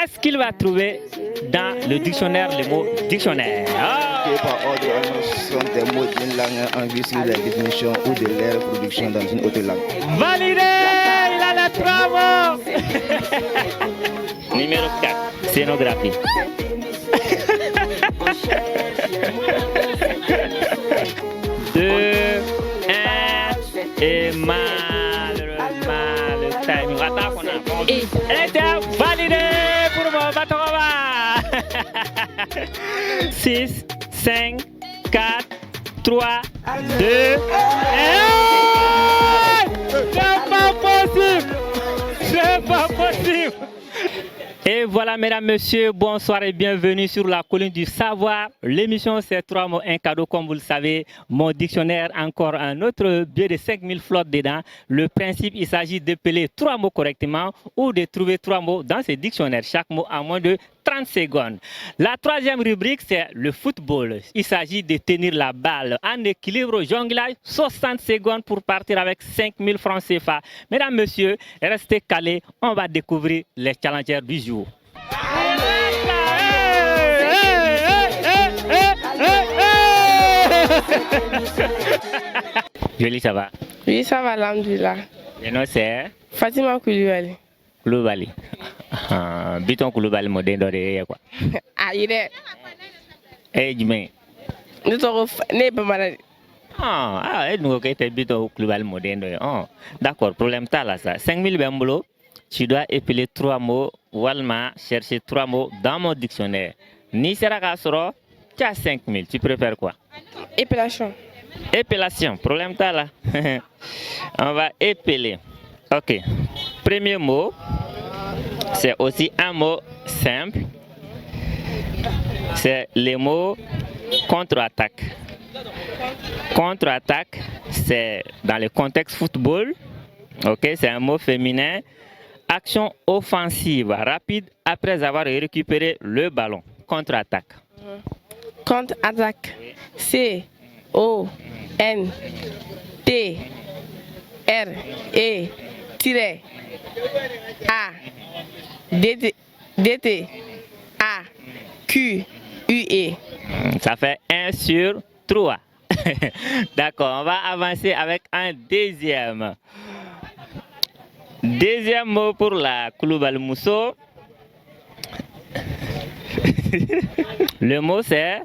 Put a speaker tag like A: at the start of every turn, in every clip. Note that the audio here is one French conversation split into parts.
A: Qu'est-ce qu'il va trouver dans le dictionnaire, les mots dictionnaire?
B: Par ordre allemand sont des mots d'une langue en vue sur la définition ou de leur production dans une autre langue.
A: Validé! Il a les 3 mots! Numéro 4, scénographie. Deux, un, et malheureusement, le timing. Attends, on a. Et était validé pour mon Batorova. 6, 5, 4, 3, 2, 1. C'est pas possible! C'est pas possible! Et voilà, mesdames, messieurs, bonsoir et bienvenue sur la colline du savoir. L'émission, c'est 3 mots, un cadeau, comme vous le savez. Mon dictionnaire, encore un autre billet de 5000 flottes dedans. Le principe, il s'agit d'épeler 3 mots correctement ou de trouver 3 mots dans ce dictionnaire. Chaque mot en moins de 30 secondes. La troisième rubrique, c'est le football. Il s'agit de tenir la balle en équilibre au jonglage, 60 secondes pour partir avec 5000 francs CFA. Mesdames, messieurs, restez calés, on va découvrir les challengers du jour. Jolie, ça va?
C: Oui, ça va, alhamdoulilah.
A: Le nom c'est
C: Fatima Koulibaly.
A: Koulibaly. Biton Koulibaly mo den dore quoi.
C: Ah, il est.
A: Eh, Jimé.
C: Nous sommes nés pour malade.
A: Nous avons Biton Koulibaly mo den dore. D'accord, problème t'as là ça. 5000 bembolo. Tu dois épeler 3 mots, Walma, chercher 3 mots dans mon dictionnaire. Ni sera kasoro, tu as 5000. Tu préfères quoi?
C: Épilation.
A: Épilation, problème t'as là. On va épeler. Ok. Premier mot, c'est aussi un mot simple. C'est le mot contre-attaque. Contre-attaque, c'est dans le contexte football. Ok, c'est un mot féminin. Action offensive, rapide après avoir récupéré le ballon. Contre-attaque.
C: Contre-attaque. C-O-N-T-R-E-A-D-T-A-Q-U-E.
A: Ça fait 1 sur 3. D'accord, on va avancer avec un deuxième. Deuxième mot pour la Koulibaly Mousso. Le mot c'est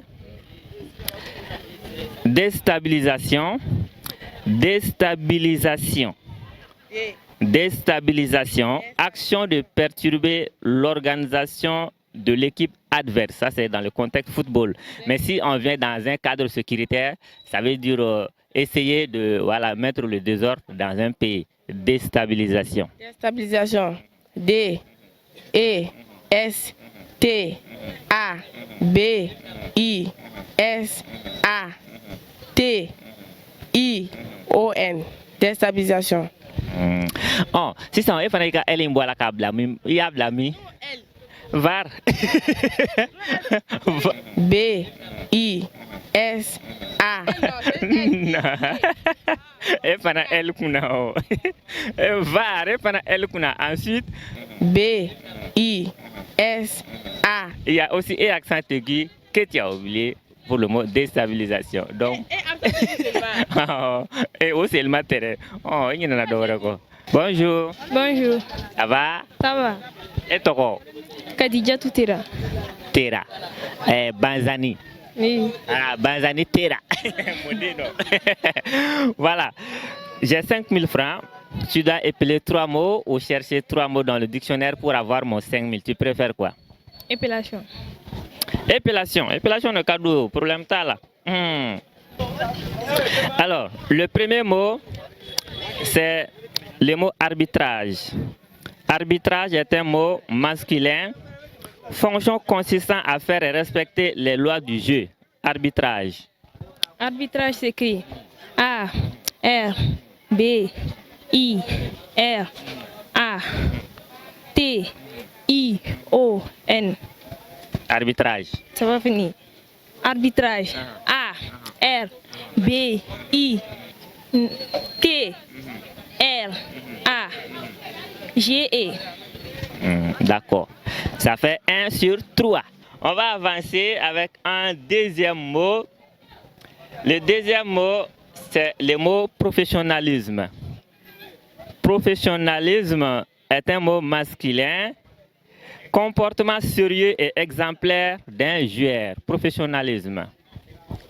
A: déstabilisation. Déstabilisation. Déstabilisation. Action de perturber l'organisation de l'équipe adverse. Ça c'est dans le contexte football. Mais si on vient dans un cadre sécuritaire, ça veut dire essayer de mettre le désordre dans un pays. Déstabilisation.
C: Déstabilisation. D-E-S-T-A-B-I-S-A-T-I-O-N. Déstabilisation.
A: Si ça on fait elle est boire la câble il y a blami. Var.
C: B-I-S-A.
A: Et pendant elle kuna. Var et pendant elle kuna. Ensuite
C: B-I-S-A.
A: il y a aussi un accent aigu que tu as oublié pour le mot déstabilisation. Donc et aussi le matériel. Il y en a d'autres. Bonjour.
D: Bonjour.
A: Ça va?
D: Ça va?
A: Et toi?
D: Khadija Toutera.
A: Tera. Banzani.
D: Oui.
A: Banzani Tera. Voilà. J'ai 5000 francs. Tu dois épeler 3 mots ou chercher 3 mots dans le dictionnaire pour avoir mon 5000. Tu préfères quoi?
D: Épilation.
A: Épilation. Épilation de cadeau. Problème t'as là. Alors, le premier mot, c'est le mot arbitrage. Arbitrage est un mot masculin. Fonction consistant à faire respecter les lois du jeu. Arbitrage.
D: Arbitrage s'écrit A, R, B, I, R, A, T, I, O, N.
A: Arbitrage.
D: Ça va finir. Arbitrage. A, R, B, I, T, R, A, G, E.
A: D'accord. Ça fait 1 sur 3. On va avancer avec un deuxième mot. Le deuxième mot, c'est le mot professionnalisme. Professionnalisme est un mot masculin. Comportement sérieux et exemplaire d'un joueur. Professionnalisme.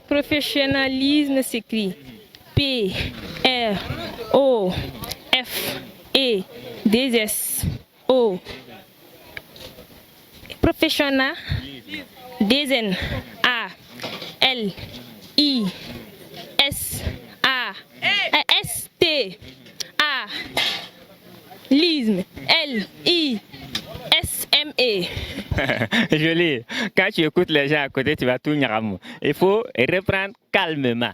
D: Professionnalisme s'écrit P, R, O, F, E, D, S, O. Professionnel, D, N, A, L, I, S, A, S, T, A, lisme, L, I, S, M, E.
A: Joli. Quand tu écoutes les gens à côté, tu vas tout niaramou. Il faut reprendre calmement.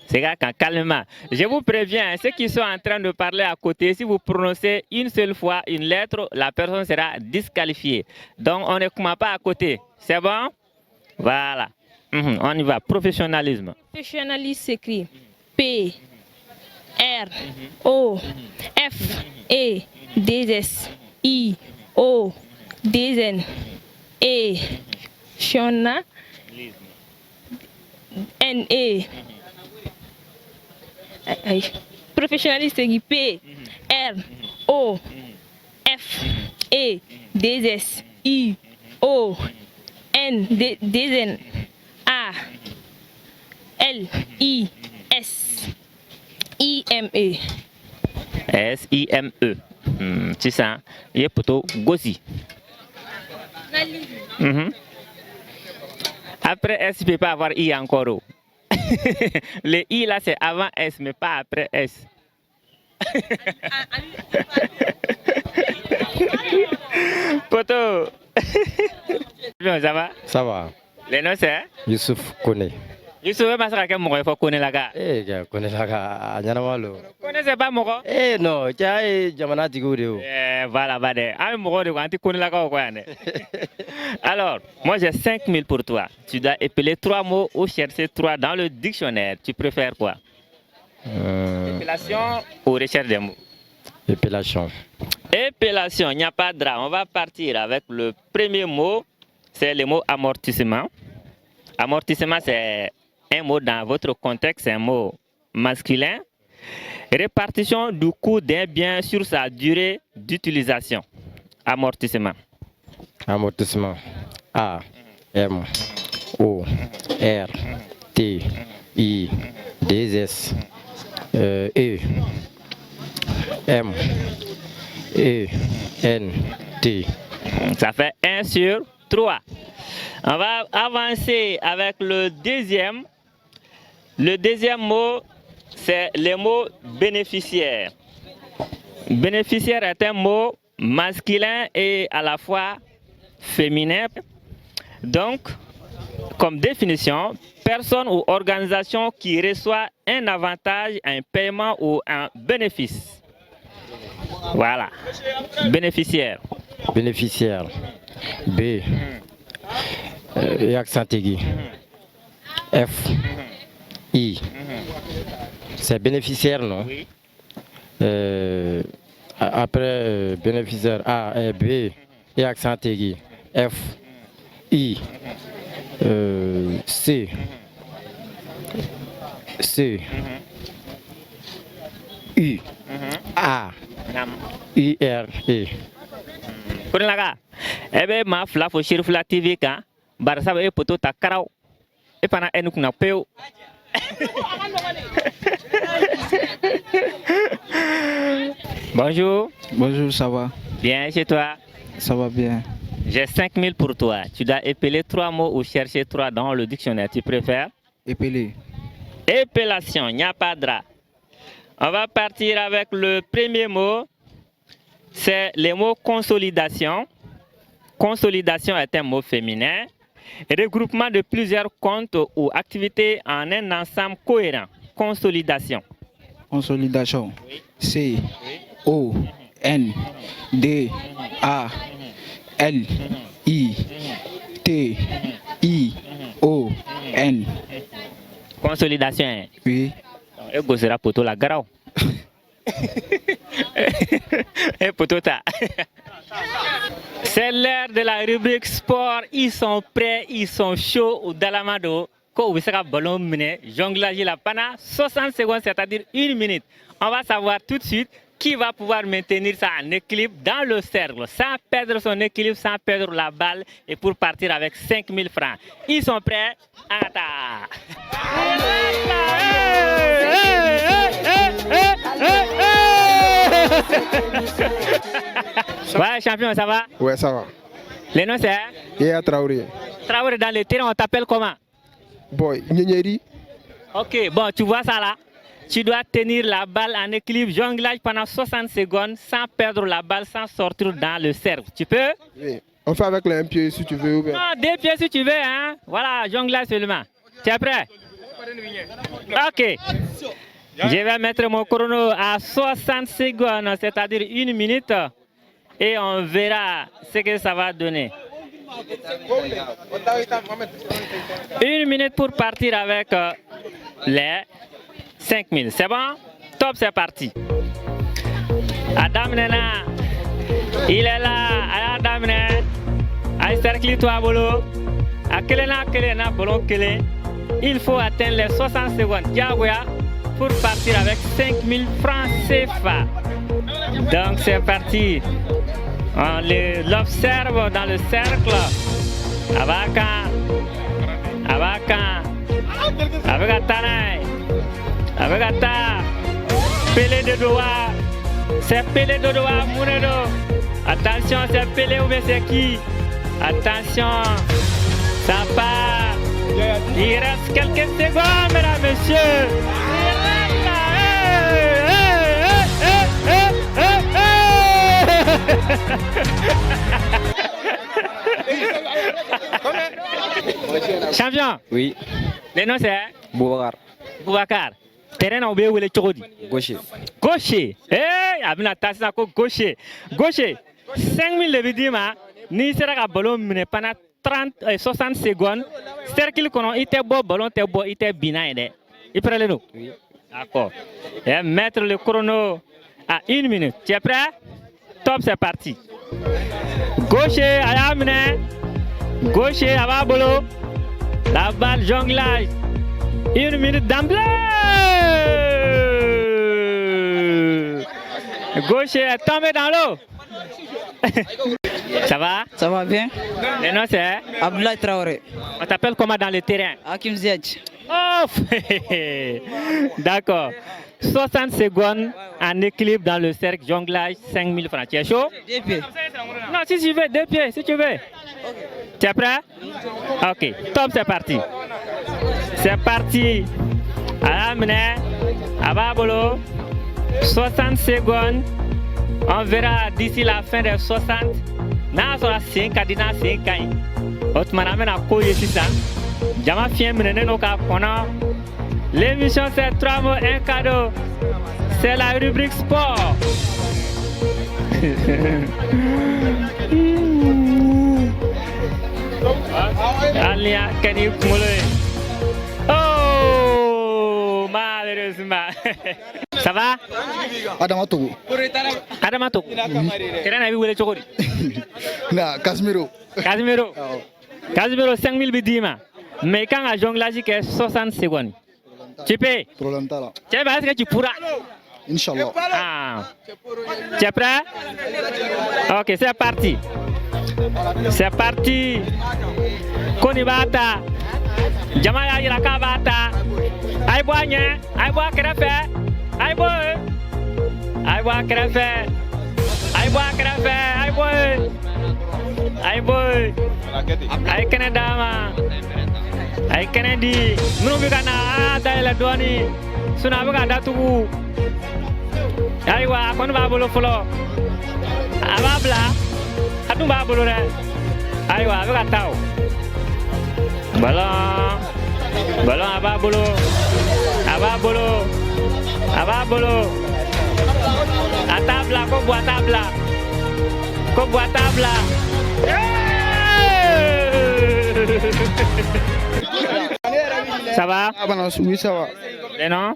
A: C'est quand calmement. Je vous préviens, ceux qui sont en train de parler à côté, si vous prononcez une seule fois une lettre, la personne sera disqualifiée. Donc, on ne commence pas à côté. C'est bon? Voilà. On y va. Professionnalisme.
D: Professionnalisme s'écrit P, R, O, F, E, D, S, I, O, D, N, E, Shona, N, E. Professionnaliste c'est P, R, O, F, E, D, S, I, O, N, D, N, A, L, I, S, I, M, E.
A: S-I-M-E. C'est ça. Il est plutôt gossi. Après S, il ne peut pas avoir I encore. Le I là, c'est avant S, mais pas après S. Poto. Ça va?
E: Ça va.
A: Le nom c'est?
E: Youssouf Kone.
A: Youssouf, il faut connaître la gars.
E: Eh, Kone la gars, Nyanamalo.
A: Vous connaissez pas Moko?
E: Eh non, tu as Jamana Tigoudeo.
A: Voilà, voilà. Ah, Moko, tu connais la gars ou quoi? Alors, moi j'ai 5000 pour toi. Tu dois épeler 3 mots ou chercher 3 dans le dictionnaire. Tu préfères quoi? Épellation ou recherche des mots?
E: Épellation.
A: Épellation, il n'y a pas de drame. On va partir avec le premier mot. C'est le mot amortissement. Amortissement, c'est un mot dans votre contexte, c'est un mot masculin. Répartition du coût d'un bien sur sa durée d'utilisation. Amortissement.
E: Amortissement. A, M, O, R, T, I, D, S, E, M, E, N, T.
A: Ça fait 1 sur 3. On va avancer avec le deuxième. Le deuxième mot, c'est le mot bénéficiaire. Bénéficiaire est un mot masculin et à la fois féminin. Donc, comme définition, personne ou organisation qui reçoit un avantage, un paiement ou un bénéfice. Voilà. Bénéficiaire.
E: Bénéficiaire. B. Et accent aigu. F. I. C'est bénéficiaire, non?
A: Oui.
E: Après bénéficiaire A et B et accent aigu. F. I. C. C. U. A. I. R. E.
A: Pour la ebe ma fla fo shir fla TV kan bar sabe e poto ta karaw e pana enu kuna peu. Bonjour.
F: Bonjour, ça va?
A: Bien chez toi?
F: Ça va bien.
A: J'ai 5000 pour toi. Tu dois épeler 3 mots ou chercher 3 dans le dictionnaire. Tu préfères?
F: Épeler.
A: Épellation, il n'y a pas de drap. On va partir avec le premier mot. C'est le mot consolidation. Consolidation est un mot féminin. Regroupement de plusieurs comptes ou activités en un ensemble cohérent. Consolidation.
F: Consolidation. C. O. N. D. A. L. I. T. I. O. N.
A: Consolidation.
F: Oui.
A: Et vous sera pour la garau. Et pour tout ça. C'est l'heure de la rubrique sport. Ils sont prêts, ils sont chauds au Dalamado. Quand vous serez ballon mené, jonglage la pana, 60 secondes, c'est-à-dire 1 minute. On va savoir tout de suite qui va pouvoir maintenir ça en équilibre dans le cercle, sans perdre son équilibre, sans perdre la balle, et pour partir avec 5000 francs. Ils sont prêts? Atta! Ouais, champion, ça va?
G: Ouais, ça va.
A: Les noms c'est?
G: Yaya Traoré.
A: Traoré dans le terrain, on t'appelle comment?
G: Boy, Nyeri.
A: Ok, bon, tu vois ça là? Tu dois tenir la balle en équilibre, jonglage pendant 60 secondes sans perdre la balle, sans sortir dans le cercle. Tu peux?
G: Oui. On fait avec les 1 pied si tu veux ou bien.
A: Non, 2 pieds si tu veux, hein? Voilà, jonglage seulement. Tu es prêt? Ok. Je vais mettre mon chrono à 60 secondes, c'est-à-dire 1 minute. Et on verra ce que ça va donner. 1 minute pour partir avec les 5000. C'est bon? Top, c'est parti. Adam Nena, il est là. Adam Nena, il cercle toi, bolo. Akelena, bolo, kele. Il faut atteindre les 60 secondes. Diagoya pour partir avec 5000 francs CFA. Donc, c'est parti. On l'observe dans le cercle. Avaka. Avec Atanai. Avec Ata. Pelé de doigt. C'est Pelé de doigt, Mounedo. Attention, c'est Pelé ou bien c'est qui? Attention. Ça part. Il reste quelques secondes, mesdames, messieurs. Champion.
E: Oui.
A: Les noms c'est
E: Boubacar.
A: Boubacar. Terrain on veut le chorodi.
E: Gaucher.
A: Gaucher. Abina tassa ko gaucher. Gaucher. 5000 de bidima ni sera ka ballon mine pendant 60 secondes. Cercle kono ite bo ballon te bo ite bina ide. Il prend le nous. Oui. D'accord. Et mettre le chrono à 1 minute. Tu es prêt? Top, c'est parti. Gaucher, ayamine. Gaucher, avabolo. La balle jonglage. 1 minute d'emblée. Gaucher est tombé dans l'eau. Ça va?
H: Ça va bien?
A: Le nom c'est?
H: Abdoulaye Traoré.
A: On t'appelle comment dans le terrain?
H: Hakim Ziyech.
A: Oh, d'accord. 60 secondes en équilibre dans le cercle, jonglage, 5000 francs. Tu es chaud?
H: 2 pieds.
A: Non, si tu veux, 2 pieds, si tu veux. Tu es prêt? Ok, top, c'est parti. C'est parti. Alamne, Ababolo, 60 secondes. On verra d'ici la fin des 60. N'a sera 5 kadina 5 kai. Otmana mena ko yesisa. Jama fien menene no ka pona. L'émission c'est 3 mots, 1 cadeau. C'est la rubrique sport. Alia Kenny Moulé. Oh, malheureusement. Ça va?
G: Adamato.
A: Adamato. Quel est le chokori?
G: Na, Casimiro.
A: Casimiro. Casimiro 5000 bidima. Mais quand la jonglage est 60 secondes. Tu peux?
G: Problème là.
A: Tu sais est-ce que tu pourras?
G: Inch'Allah.
A: Ah. Tu es prêt? Ok, c'est parti. C'est parti. Konibata. Jamaya Irakabata. Aïboigne. Aïbois Krefé. Aïbois. Aïbois Krefé. Aïbois Krefé. Aïbois. Aïbois. Aïe Canada. Aïe Kennedy. Nous bigana da la douane. Suna buga datugu. Aïwa, kon ba bolo folo. Ababla. Atu ba bolo re. Aïwa, buga taw. Ballon. Ballon ababolo. Ababolo. Ababolo. A tabla, ko boa tabla. Ko boa tabla. Ça va?
G: Ah, bah non, oui, ça va.
A: Les noms?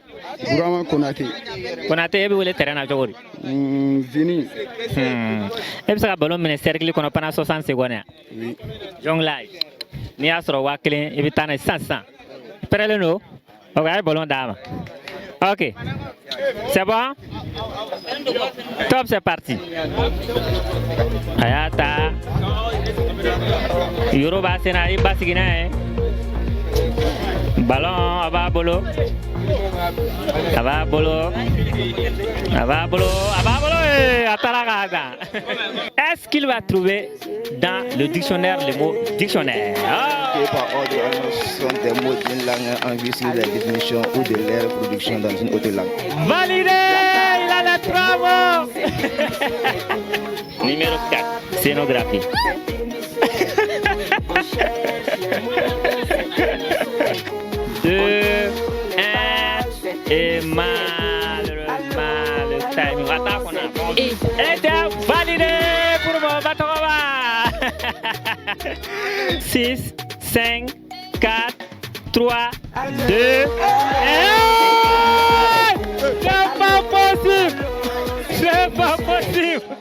G: Bourama Konaté.
A: Konaté e bɛ wele terrain na cogo di.
G: Vini.
A: E bɛ se ka ballon minɛ cercle kɔnɔ pendant 60 secondes.
G: Oui.
A: Jonglage. N'i y'a sɔrɔ 1000 i bɛ taa n'a ye sisan. Prêt non? Ok, a ye ballon d'a ma. Ok. C'est bon? Top, c'est parti. Ayata. Yoruba sena i basigi n'a ye. Ballon a b'a bolo. A b'a bolo. A b'a bolo. A b'a bolo. A taara k'a dan. Est-ce qu'il va trouver dans le dictionnaire les mots dictionnaire?
B: Par ordre sont des mots d'une langue en vue sur la définition ou de leur production dans une autre langue.
A: Validé! Il a les 3 mots! Numéro 4, scénographie. Deux, un, et malheureusement le timing. Attends qu'on a. Et était validé pour mon Batoroba. 6, 5, 4, 3, 2, 1. C'est pas possible! C'est pas possible!